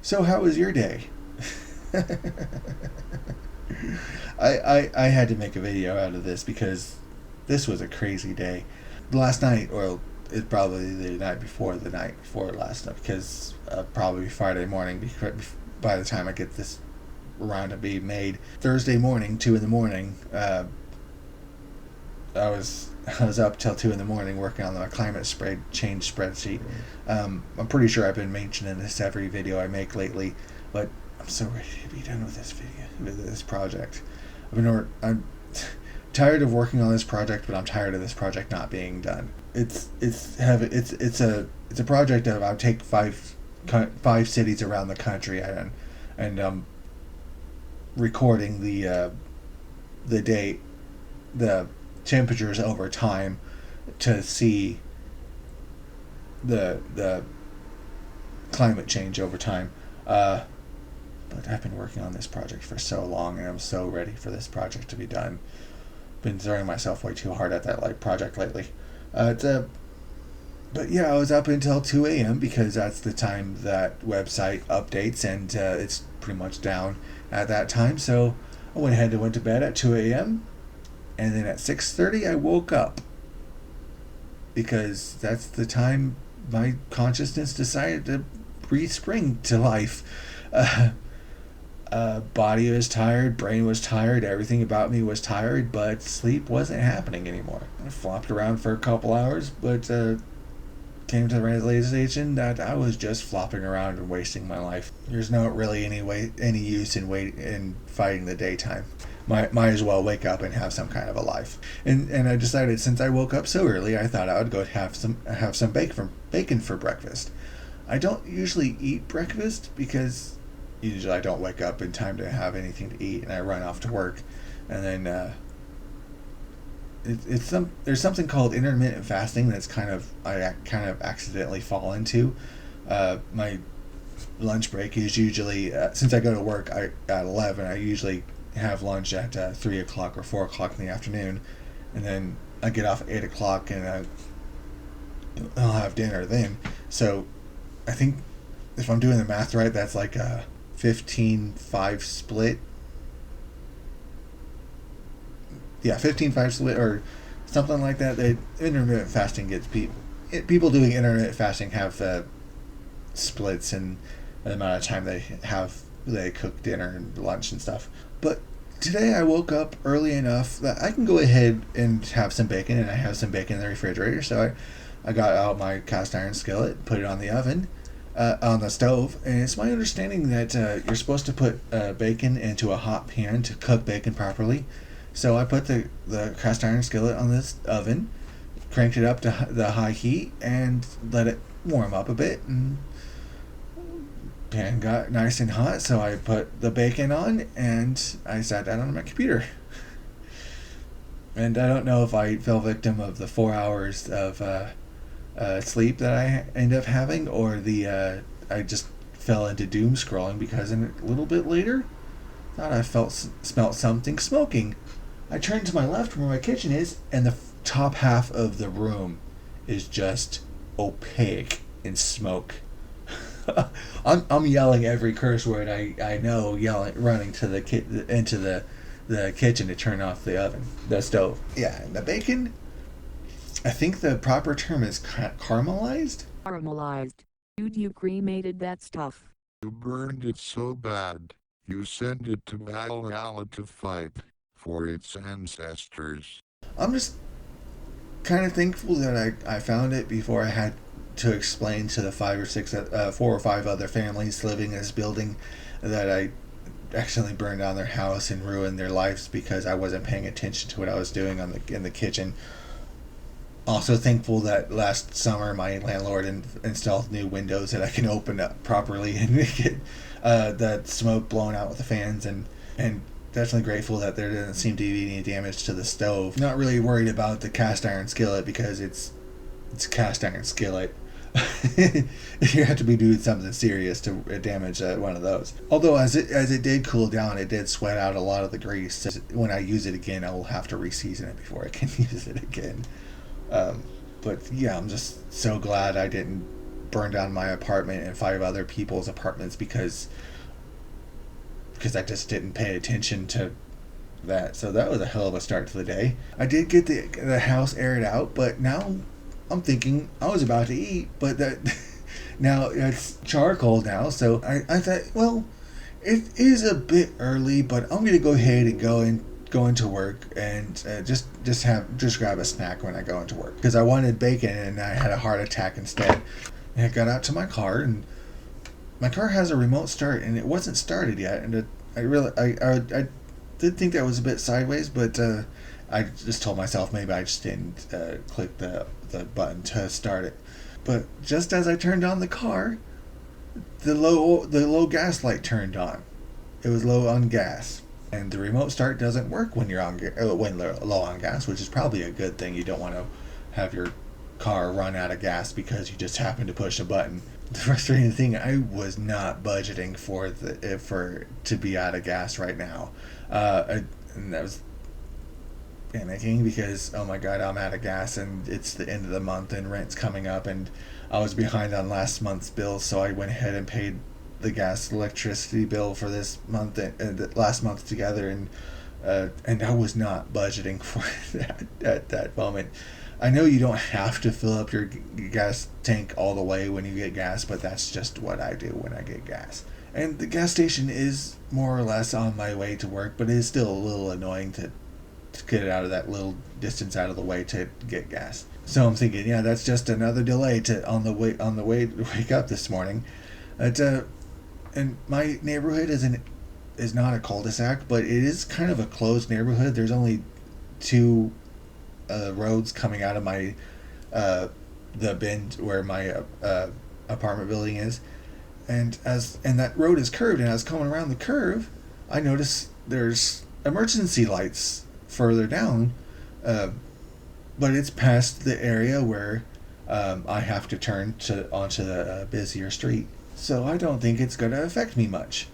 So how was your day? I had to make a video out of this because this was a crazy day. Last night, or it's probably the night before last night, because probably Friday morning, by the time I get this around to be made. Thursday morning, 2 in the morning, I was up till 2 in the morning working on the climate spread change spreadsheet. I'm pretty sure I've been mentioning this every video I make lately, but I'm so ready to be done with this video, with this project. I'm tired of working on this project, but I'm tired of this project not being done. It's a project of I'll take five cities around the country and recording the date, the temperatures over time to see the climate change over time. But I've been working on this project for so long, and I'm so ready for this project to be done. Been throwing myself way too hard at that project lately. But yeah, I was up until 2 a.m. because that's the time that website updates, and it's pretty much down at that time. So I went ahead and went to bed at 2 a.m. and then at 6:30 I woke up because that's the time my consciousness decided to breathe spring to life. Body was tired, brain was tired, everything about me was tired, but sleep wasn't happening anymore. I flopped around for a couple hours, but came to the realization that I was just flopping around and wasting my life. There's not really any use in fighting the daytime. Might as well wake up and have some kind of a life. And I decided, since I woke up so early, I thought I would go have some bacon for breakfast. I don't usually eat breakfast because usually I don't wake up in time to have anything to eat, and I run off to work, and then there's something called intermittent fasting that's I kind of accidentally fall into. My lunch break is usually since I go to work at 11. I usually have lunch at 3 o'clock or 4 o'clock in the afternoon, and then I get off at 8 o'clock, and I'll have dinner then. So I think if I'm doing the math right, that's like a 15-5 split. Yeah, 15-5 split or something like that. Intermittent fasting gets people doing intermittent fasting have splits in the amount of time they cook dinner and lunch and stuff. But today I woke up early enough that I can go ahead and have some bacon, and I have some bacon in the refrigerator. So I got out my cast iron skillet, put it on the oven, on the stove, and it's my understanding that you're supposed to put bacon into a hot pan to cook bacon properly. So I put the cast iron skillet on this oven, cranked it up to the high heat, and let it warm up a bit, and pan got nice and hot. So I put the bacon on, and I sat down on my computer. And I don't know if I fell victim of the 4 hours of sleep that I ended up having, or I just fell into doom scrolling because a little bit later, thought I smelt something smoking. I turned to my left where my kitchen is, and the top half of the room is just opaque in smoke. I'm yelling every curse word I know, running to into the kitchen to turn off the stove. Yeah, and the bacon, I think the proper term is caramelized. Caramelized. Dude, you cremated that stuff. You burned it so bad, you sent it to Valhalla to fight for its ancestors. I'm just kind of thankful that I found it before I had to explain to the 4 or 5 other families living in this building that I accidentally burned down their house and ruined their lives because I wasn't paying attention to what I was doing in the kitchen. Also thankful that last summer my landlord installed new windows that I can open up properly and get that smoke blown out with the fans, and definitely grateful that there doesn't seem to be any damage to the stove. Not really worried about the cast iron skillet because it's a cast iron skillet. You have to be doing something serious to damage one of those. Although as it did cool down, it did sweat out a lot of the grease. When I use it again, I will have to reseason it before I can use it again. But yeah, I'm just so glad I didn't burn down my apartment and 5 other people's apartments because I just didn't pay attention to that. So that was a hell of a start to the day. I did get the house aired out, but now I'm thinking I was about to eat, but that now it's charcoal now. So I thought, well, it is a bit early, but I'm gonna go ahead and go into work and just grab a snack when I go into work because I wanted bacon and I had a heart attack instead. And I got out to my car, and my car has a remote start and it wasn't started yet, and I did think that was a bit sideways, but I just told myself maybe I just didn't click the button to start it. But just as I turned on the car, the low gas light turned on. It was low on gas, and the remote start doesn't work when you're when low on gas, which is probably a good thing. You don't want to have your car run out of gas because you just happened to push a button. The frustrating thing, I was not budgeting for to be out of gas right now, and that was panicking because, oh my god, I'm out of gas and it's the end of the month and rent's coming up, and I was behind on last month's bill, so I went ahead and paid the electricity bill for this month and last month together, and I was not budgeting for that at that moment. I know you don't have to fill up your gas tank all the way when you get gas, but that's just what I do when I get gas. And the gas station is more or less on my way to work, but it is still a little annoying to get it out of that little distance out of the way to get gas. So I'm thinking, yeah, that's just another delay on the way to wake up this morning. And my neighborhood is not a cul-de-sac, but it is kind of a closed neighborhood. There's only 2 roads coming out of my the bend where my apartment building is, and that road is curved, and as coming around the curve, I noticed there's emergency lights further down, but it's past the area where I have to turn onto the busier street, so I don't think it's going to affect me much.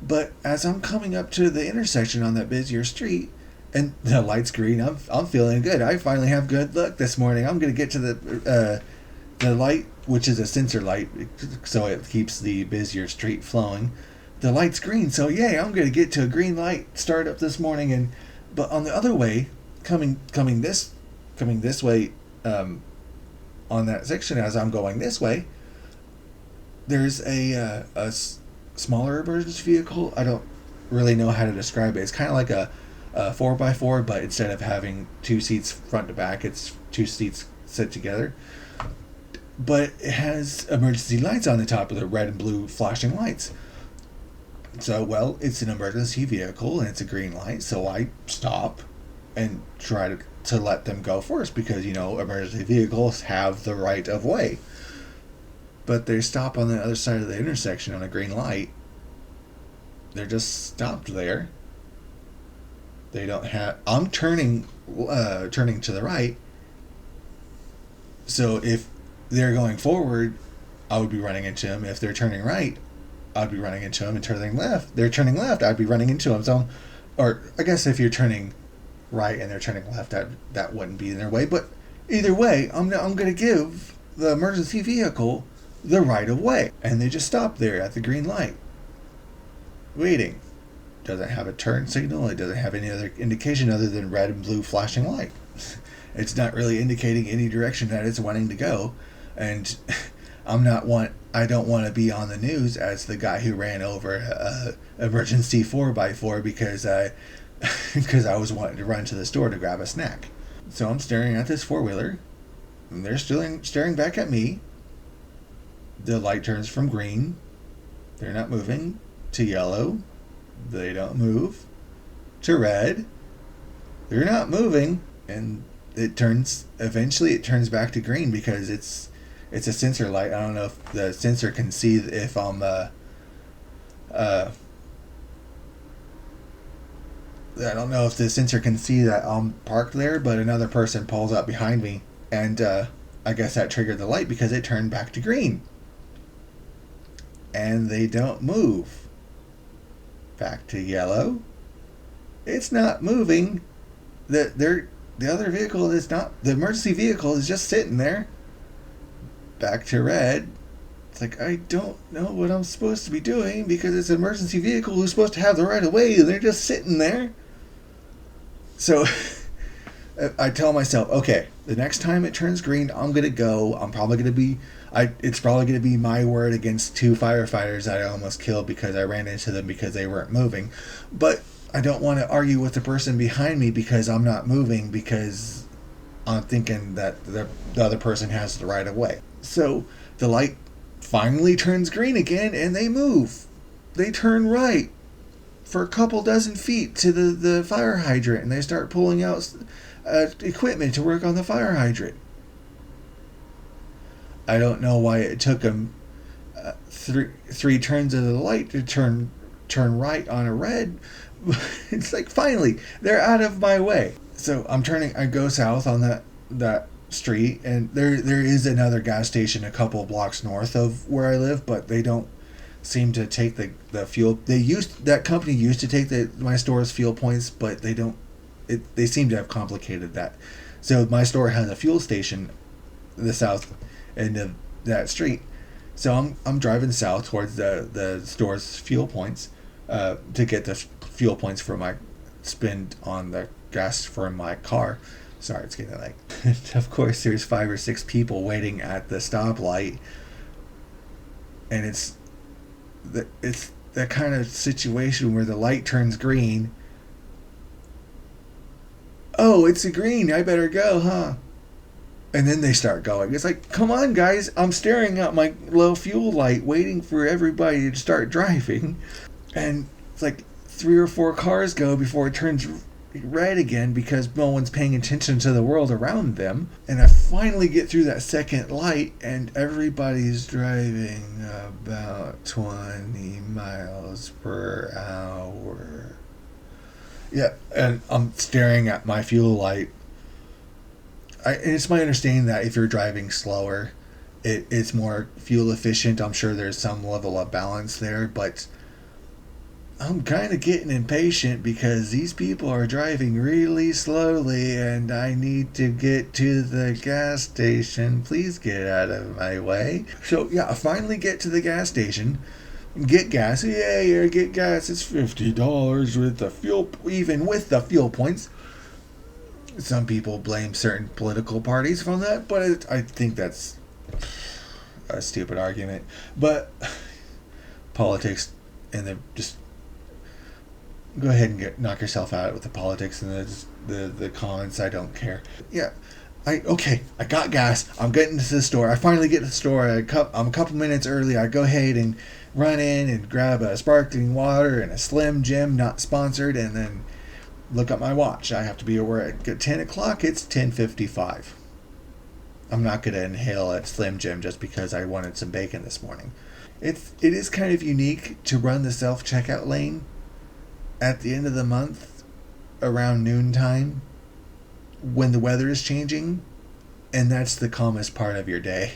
But as I'm coming up to the intersection on that busier street, and the light's green, I'm feeling good. I finally have good luck this morning. I'm going to get to the light, which is a sensor light, so it keeps the busier street flowing. The light's green, so yay! I'm going to get to a green light start up this morning. But on the other way, coming this way, on that section as I'm going this way, there's a smaller emergency vehicle. I don't really know how to describe it. It's kind of like a 4x4, but instead of having 2 seats front to back, it's 2 seats set together. But it has emergency lights on the top of the red and blue flashing lights. So, well, it's an emergency vehicle and it's a green light, so I stop and try to let them go first because, emergency vehicles have the right of way. But they stop on the other side of the intersection on a green light. They're just stopped there. They don't have. I'm turning to the right. So if they're going forward, I would be running into them. If they're turning right, I'd be running into them. And turning left, they're turning left, I'd be running into them. So, or I guess if you're turning right and they're turning left, that wouldn't be in their way. But either way, I'm going to give the emergency vehicle the right of way, and they just stop there at the green light, waiting. Doesn't have a turn signal. It doesn't have any other indication other than red and blue flashing light. It's not really indicating any direction that it's wanting to go, and I don't want to be on the news as the guy who ran over a emergency 4x4 because I was wanting to run to the store to grab a snack. So I'm staring at this 4-wheeler, and they're still staring back at me. The light turns from green. They're not moving. To yellow. They don't move. To red. They're not moving. And eventually it turns back to green because it's a sensor light. I don't know if the sensor can see if I'm I don't know if the sensor can see that I'm parked there, but another person pulls up behind me, and I guess that triggered the light because it turned back to green. And they don't move. Back to yellow. It's not moving. The other vehicle is not. The emergency vehicle is just sitting there. Back to red. It's like, I don't know what I'm supposed to be doing because it's an emergency vehicle who's supposed to have the right of way, and they're just sitting there. So I tell myself, okay, the next time it turns green, I'm gonna go. I'm probably gonna be, it's probably gonna be my word against two firefighters that I almost killed because I ran into them because they weren't moving. But I don't want to argue with the person behind me because I'm not moving because I'm thinking that the other person has the right of way. So the light finally turns green again, and they move. They turn right for a couple dozen feet to the fire hydrant, and they start pulling out equipment to work on the fire hydrant. I don't know why it took them three turns of the light to turn right on a red. It's like finally they're out of my way. So I'm turning. I go south on that street, and there is another gas station a couple blocks north of where I live, but they don't seem to take the fuel. That company used to take my store's fuel points, but they don't. They seem to have complicated that. So my store has a fuel station, the south end of that street. So I'm driving south towards the store's fuel points, to get the fuel points for my spend on the gas for my car. Sorry, it's getting late. Of course, there's 5 or 6 people waiting at the stoplight, and it's that kind of situation where the light turns green. Oh, it's a green. I better go, huh? And then they start going. It's like, come on, guys. I'm staring at my low fuel light, waiting for everybody to start driving. And it's like 3 or 4 cars go before it turns red again because no one's paying attention to the world around them. And I finally get through that second light, and everybody's driving about 20 miles per hour. Yeah, and I'm staring at my fuel light. And it's my understanding that if you're driving slower, it's more fuel efficient. I'm sure there's some level of balance there, but I'm kind of getting impatient because these people are driving really slowly and I need to get to the gas station. Please get out of my way. So, yeah, I finally get to the gas station. Get gas. Yeah, get gas. It's $50 with the fuel, even with the fuel points. Some people blame certain political parties from that, but I think that's a stupid argument. But politics, and just go ahead and knock yourself out with the politics and the comments. I don't care. Yeah. I got gas. I'm getting to the store. I finally get to the store. I'm a couple minutes early. I go ahead and run in and grab a sparkling water and a Slim Jim, not sponsored, and then look at my watch. I have to be aware at 10 o'clock. It's 10:55. I'm not going to inhale a Slim Jim just because I wanted some bacon this morning. It is kind of unique to run the self-checkout lane at the end of the month around noontime when the weather is changing, and that's the calmest part of your day.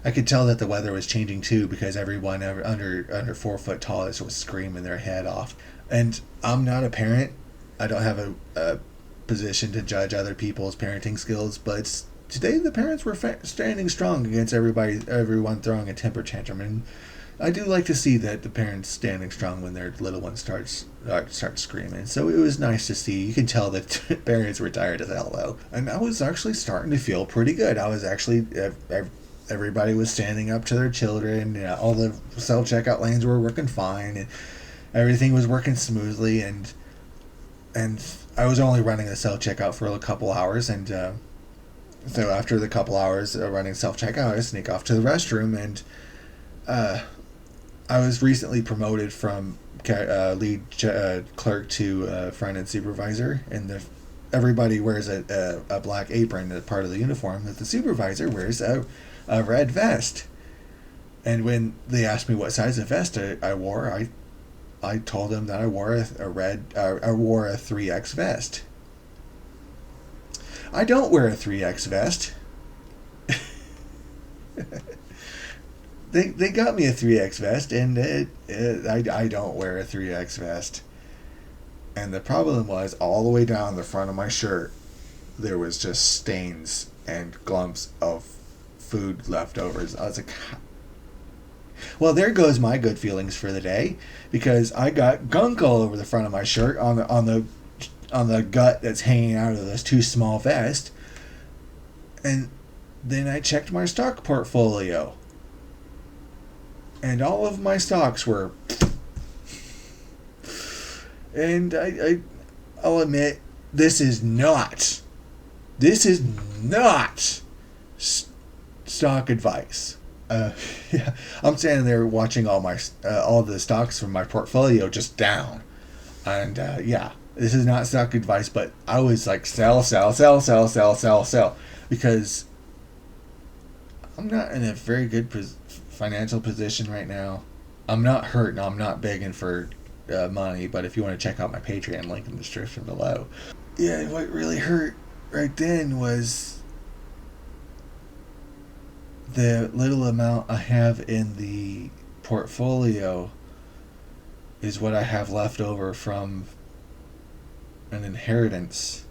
I could tell that the weather was changing too because everyone under 4 foot tall was screaming their head off. And I'm not a parent. I don't have a position to judge other people's parenting skills, but today the parents were standing strong against everyone throwing a temper tantrum, and I do like to see that the parents standing strong when their little one starts screaming. So it was nice to see. You can tell that parents were tired as hell though, and I was actually starting to feel pretty good. I was actually everybody was standing up to their children. You know, all the self checkout lanes were working fine, and everything was working smoothly. And I was only running the self checkout for a couple hours, and so after the couple hours of running self checkout, I sneak off to the restroom, and I was recently promoted from lead clerk to front end supervisor, and everybody wears a black apron as part of the uniform, that the supervisor wears a red vest. And when they asked me what size of vest I wore, I told them that I wore I wore a 3X vest. I don't wear a 3X vest. They got me a 3X vest, and I don't wear a 3X vest. And the problem was, all the way down the front of my shirt, there was just stains and glumps of food leftovers. I was like, Well, there goes my good feelings for the day, because I got gunk all over the front of my shirt on the gut that's hanging out of this too small vest. And then I checked my stock portfolio, and all of my stocks were. And I'll admit, this is not stock advice. Yeah, I'm standing there watching all the stocks from my portfolio just down, and yeah, this is not stock advice. But I was like, sell, sell, sell, sell, sell, sell, sell, because I'm not in a very good financial position right now. I'm not hurting. I'm not begging for money. But if you want to check out my Patreon, link in the description below. Yeah, what really hurt right then was the little amount I have in the portfolio is what I have left over from an inheritance.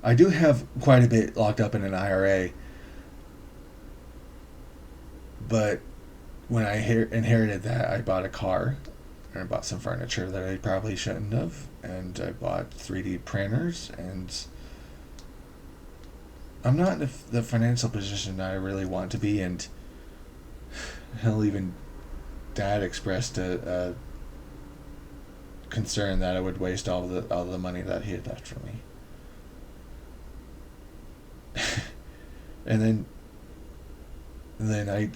I do have quite a bit locked up in an IRA, but when I inherited that, I bought a car, and I bought some furniture that I probably shouldn't have, and I bought 3D printers, and I'm not in the financial position I really want to be, and hell, even Dad expressed a concern that I would waste all the money that he had left for me. And then I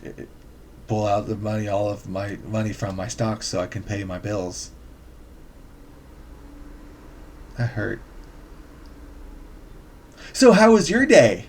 pull out the money, all of my money from my stocks, so I can pay my bills. That hurt. So how was your day?